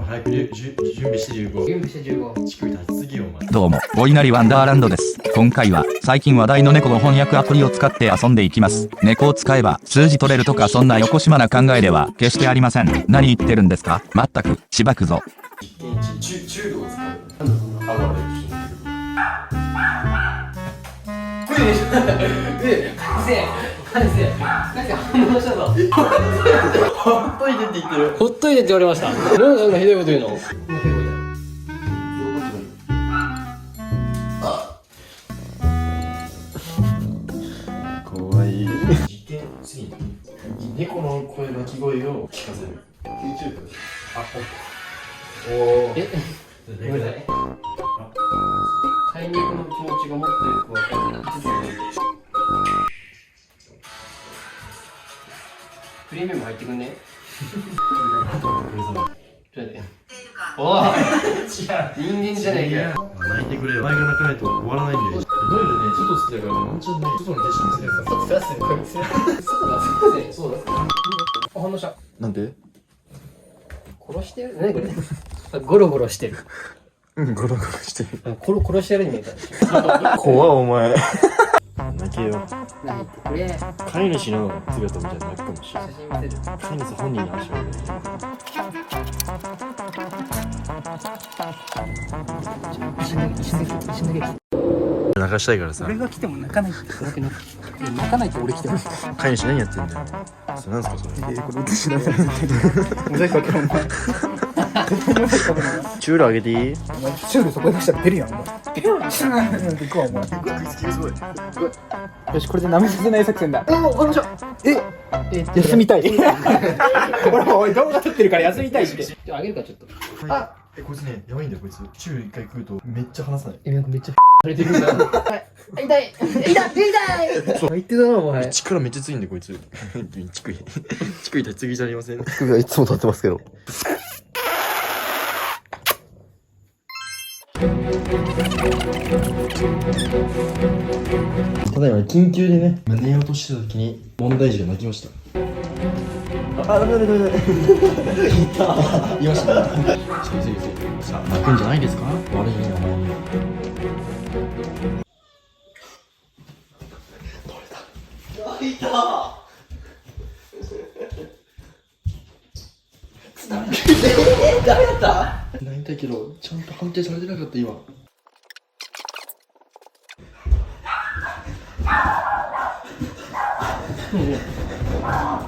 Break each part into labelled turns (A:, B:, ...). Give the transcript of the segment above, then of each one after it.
A: 早く準備して15。
B: 準備して15。
A: 乳首立ちすぎよ、お前。
C: どうも、お稲荷ワンダーランドです。今回は、最近話題の猫の翻訳アプリを使って遊んでいきます。猫を使えば、数字取れるとかそんなよこしまな考えでは、決してありません。何言ってるんですか？まったく、しばくぞ。
A: 中度を使う。あばれで
B: 反応したぞ。
A: ほっといてって言ってる。
B: ほっといてって言われました。なんでそんなひどいこと言うの？
A: 怖い。実験次に猫の声鳴き声を聞かせる。YouTube。おお。
B: ごめんなさい。飼い猫の気持ちがもっとよくわかる。クリームも入ってくんね。ちょっと待って。おい。人間じゃねえかよ。
A: 泣いてくれよ。お前が泣かないと終わらないんだよ。ノイルね、外好きだから、ワンチャンね、外の景色見せるから。
B: 外出すこいつ。外出す。そうだ。反応した。
A: なんで？
B: 殺してる？何これ？ゴロゴロしてる。
A: うん、ゴロゴロしてる。
B: 殺してるに見えた。
A: 怖お前。泣けよ。
B: 何これ？
A: 飼い主の姿みたいな泣くかもしれない。
B: 写真見せる。
A: 飼い主本人の足を見てる。泣かしたいからさ。
B: 俺が来ても泣かないって。泣かないって俺来ても。
A: 飼い主何やってんだよ。それなんすかそれ。
D: これ私だよ。モザイクかけろお前。
A: チュールあげていい？
D: お前シュールそこで出したら出るやんお前。シュール行くわお前。よしこれで舐めさせない作戦だ。休みたい。俺もおい動画撮ってるから休みたいって。
B: あげるかちょっと。
A: こいつね、やばいんだよこいつ。チュール一回食うとめっちゃ離さない。
B: なんかめっちゃされてるんだ。痛い最低だなお前。
A: 力めっちゃ強いんでこいつ。乳首立ちすぎじゃありません？乳首はいつも立ってますけど。ただいま緊急でね、寝ようとしてた時に問題児が泣きました。ダメ。言いましたね。さあ、泣くんじゃないですか？悪いね、お前に。泣いた。誰やった？泣いたけど、ちゃんと判定されてなかった今。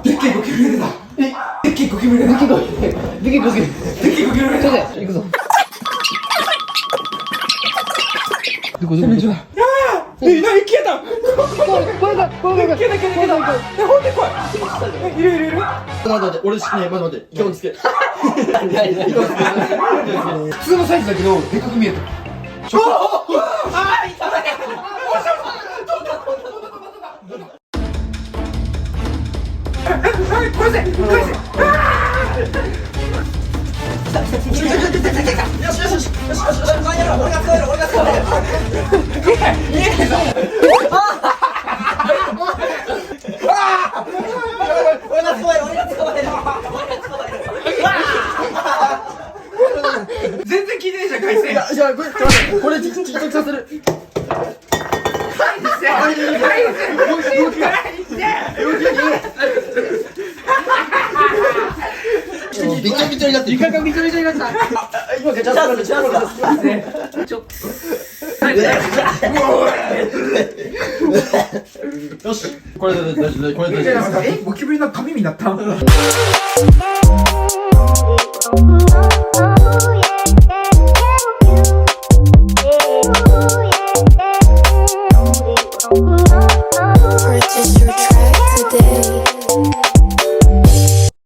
A: でっけえゴキブリだ。でっけえゴキブリだ。でっけえゴキブリ。でっけえゴキブリ。でっけえゴキブリ。ちょっと行くぞ。どこやばい。消えた。これだ。消えた。ほんで来い。いる。待って、俺ね、待って、気をつけ。普通のサイズだけど、でかく見えた。全然聞いてねえじゃん、回線。いや、これ、ちっちゃくさせる。びちょびちょになって床がびちょびちょになった。今チャンスよし、これでゴキブリの髪になった。